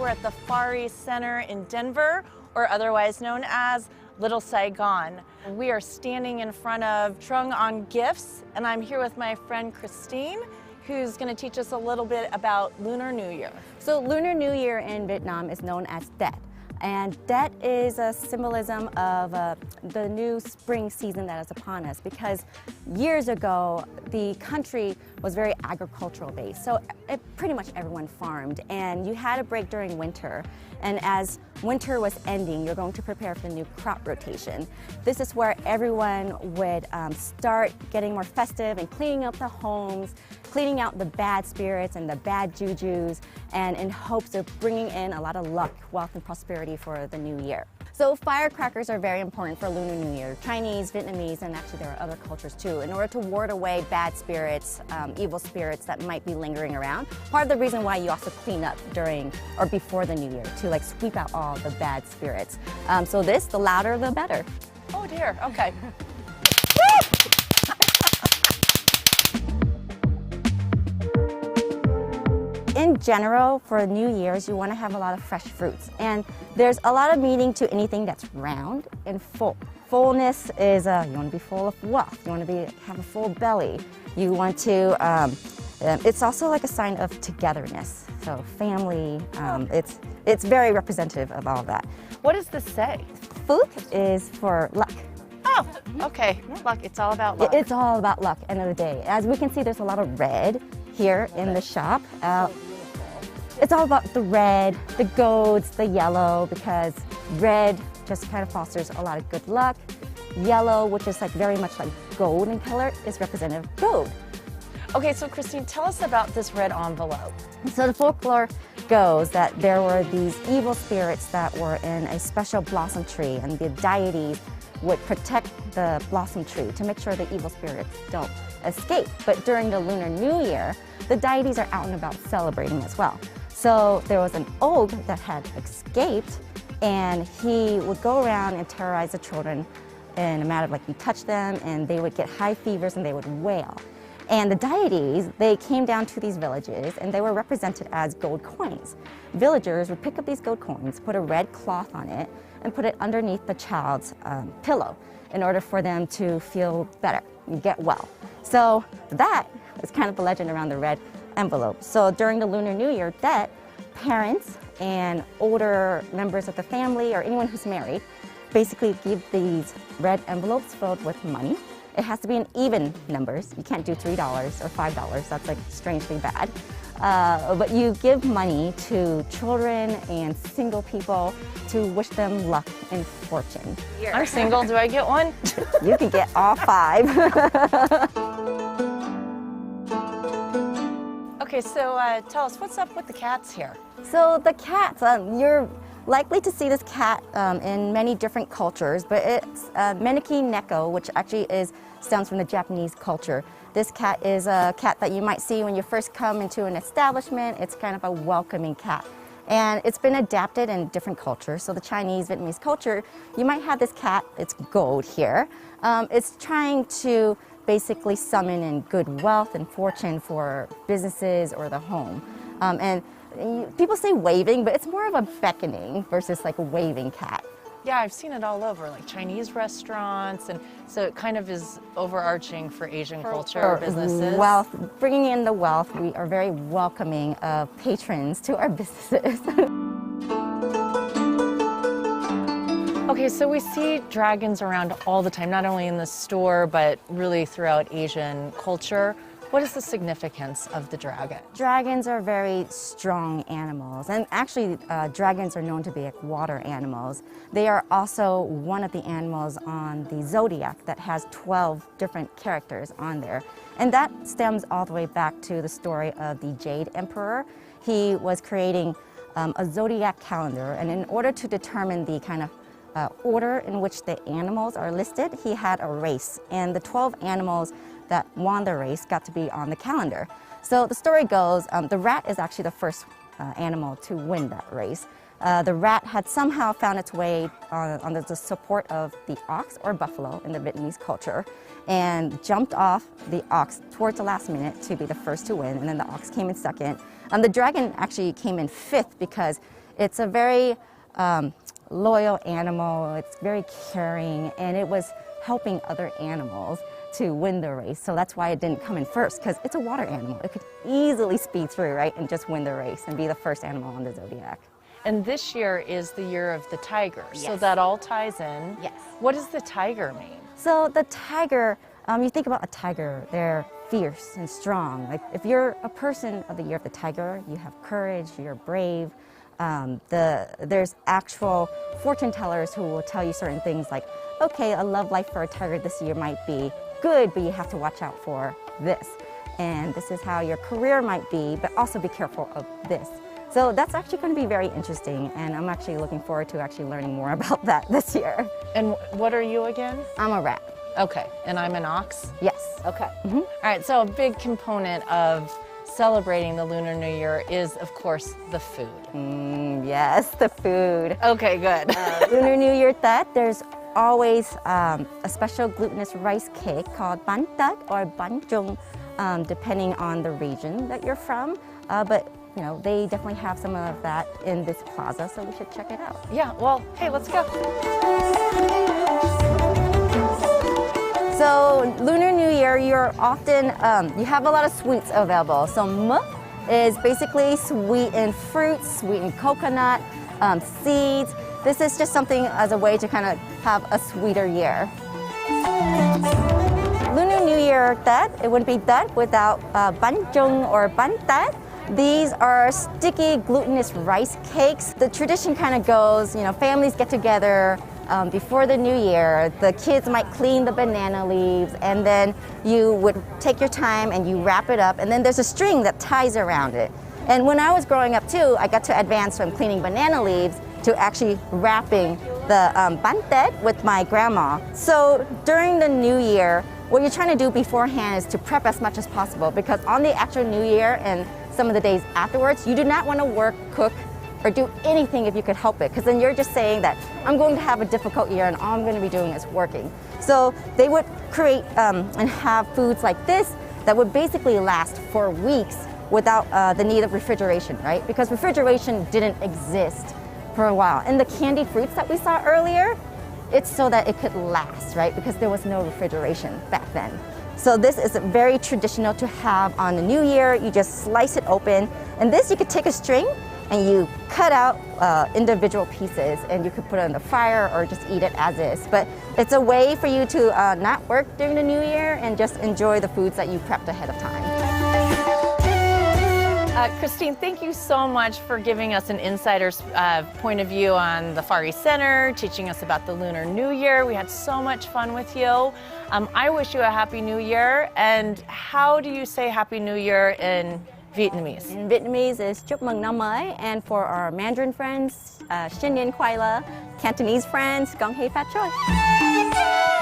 We're at the Far East Center in Denver, or otherwise known as Little Saigon. We are standing in front of Truong An Gifts, and I'm here with my friend Christine, who's going to teach us a little bit about Lunar New Year. So Lunar New Year in Vietnam is known as Tet. And Tet is a symbolism of the new spring season that is upon us, because years ago the country was very agricultural based, so pretty much everyone farmed, and you had a break during winter, and as winter was ending, you're going to prepare for the new crop rotation. This is where everyone would start getting more festive and cleaning up the homes, cleaning out the bad spirits and the bad jujus, and in hopes of bringing in a lot of luck, wealth, and prosperity for the new year. So firecrackers are very important for Lunar New Year. Chinese, Vietnamese, and actually there are other cultures too, in order to ward away bad spirits, evil spirits that might be lingering around. Part of the reason why you also clean up during or before the new year, to like sweep out all the bad spirits. So the louder the better. Oh dear, okay. In general, for New Year's, you want to have a lot of fresh fruits. And there's a lot of meaning to anything that's round and full. Fullness is, you want to be full of wealth. You want to have a full belly. You want to, it's also like a sign of togetherness. So family, it's very representative of all of that. What does this say? Food is for luck. Oh, okay. Yeah. Luck, it's all about luck. It's all about luck, end of the day. As we can see, there's a lot of red here in the shop. It's all about the red, the golds, the yellow, because red just kind of fosters a lot of good luck. Yellow, which is like very much like gold in color, is representative of gold. Okay, so Christine, tell us about this red envelope. So the folklore goes that there were these evil spirits that were in a special blossom tree, and the deities would protect the blossom tree to make sure the evil spirits don't escape. But during the Lunar New Year, the deities are out and about celebrating as well. So there was an old that had escaped, and he would go around and terrorize the children in a matter of like you touch them and they would get high fevers and they would wail. And the deities, they came down to these villages and they were represented as gold coins. Villagers would pick up these gold coins, put a red cloth on it, and put it underneath the child's pillow in order for them to feel better and get well. So that is kind of the legend around the red envelope. So during the Lunar New Year, that parents and older members of the family or anyone who's married basically give these red envelopes filled with money. It has to be in even numbers. You can't do $3 or $5. That's like strangely bad. But you give money to children and single people to wish them luck and fortune. I'm single. Do I get one? You can get all 5. Okay, so tell us, what's up with the cats here? So the cats, you're likely to see this cat in many different cultures, but it's Meneki Neko, which actually stems from the Japanese culture. This cat is a cat that you might see when you first come into an establishment. It's kind of a welcoming cat. And it's been adapted in different cultures. So the Chinese, Vietnamese culture, you might have this cat, it's gold here. It's trying to basically summon in good wealth and fortune for businesses or the home. And people say waving, but it's more of a beckoning versus like a waving cat. Yeah, I've seen it all over, like Chinese restaurants, and so it kind of is overarching for Asian culture or businesses. Wealth, bringing in the wealth. We are very welcoming of patrons to our businesses. Okay, so we see dragons around all the time, not only in the store, but really throughout Asian culture. What is the significance of the dragon? Dragons are very strong animals, and actually dragons are known to be like water animals. They are also one of the animals on the zodiac that has 12 different characters on there. And that stems all the way back to the story of the Jade Emperor. He was creating a zodiac calendar, and in order to determine the kind of order in which the animals are listed, he had a race, and the 12 animals that won the race got to be on the calendar. So the story goes, the rat is actually the first animal to win that race. The rat had somehow found its way on the support of the ox or buffalo in the Vietnamese culture and jumped off the ox towards the last minute to be the first to win, and then the ox came in second. The dragon actually came in fifth because It's a very loyal animal. It's very caring, and it was helping other animals to win the race. So that's why it didn't come in first, because it's a water animal. It could easily speed through, right, and just win the race and be the first animal on the zodiac. And this year is the year of the tiger, so Yes. that all ties in. Yes. What does the tiger mean? So the tiger, you think about a tiger, they're fierce and strong. Like if you're a person of the year of the tiger, you have courage, you're brave. There's actual fortune tellers who will tell you certain things like, okay, a love life for a tiger this year might be good, but you have to watch out for this. And this is how your career might be, but also be careful of this. So that's actually going to be very interesting, and I'm actually looking forward to actually learning more about that this year. And what are you again? I'm a rat. Okay, and I'm an ox? Yes. Okay. Mm-hmm. All right, so a big component of celebrating the Lunar New Year is, of course, the food. Yes, the food. Okay, good. Lunar New Year that there's always a special glutinous rice cake called Banh Jung or Banh Jung, depending on the region that you're from. But you know, they definitely have some of that in this plaza, so we should check it out. Yeah, well, hey, let's go. So Lunar New Year, you're often, you have a lot of sweets available. So is basically sweetened fruits, sweetened coconut, seeds. This is just something as a way to kind of have a sweeter year. Lunar New Year that it wouldn't be that without Banh Jung or Banh Tat. These are sticky glutinous rice cakes. The tradition kind of goes, you know, families get together before the new year. The kids might clean the banana leaves, and then you would take your time and you wrap it up, and then there's a string that ties around it. And when I was growing up too, I got to advance from cleaning banana leaves to actually wrapping the Banh Tat with my grandma. So during the new year, what you're trying to do beforehand is to prep as much as possible, because on the actual new year and some of the days afterwards, you do not want to work, cook, or do anything if you could help it, because then you're just saying that I'm going to have a difficult year and all I'm going to be doing is working. So they would create and have foods like this that would basically last for weeks without the need of refrigeration, right? Because refrigeration didn't exist for a while. And the candied fruits that we saw earlier, it's so that it could last, right? Because there was no refrigeration back then. So this is very traditional to have on the new year. You just slice it open, and this you could take a string and you cut out individual pieces, and you could put it on the fire or just eat it as is. But it's a way for you to not work during the new year and just enjoy the foods that you prepped ahead of time. Christine, thank you so much for giving us an insider's point of view on the Far East Center, teaching us about the Lunar New Year. We had so much fun with you. I wish you a Happy New Year. And how do you say Happy New Year in Vietnamese? In Vietnamese is Chúc mừng năm mới, and for our Mandarin friends, Xin niên Kuai Le, Cantonese friends, Gong Hei Fat Choi.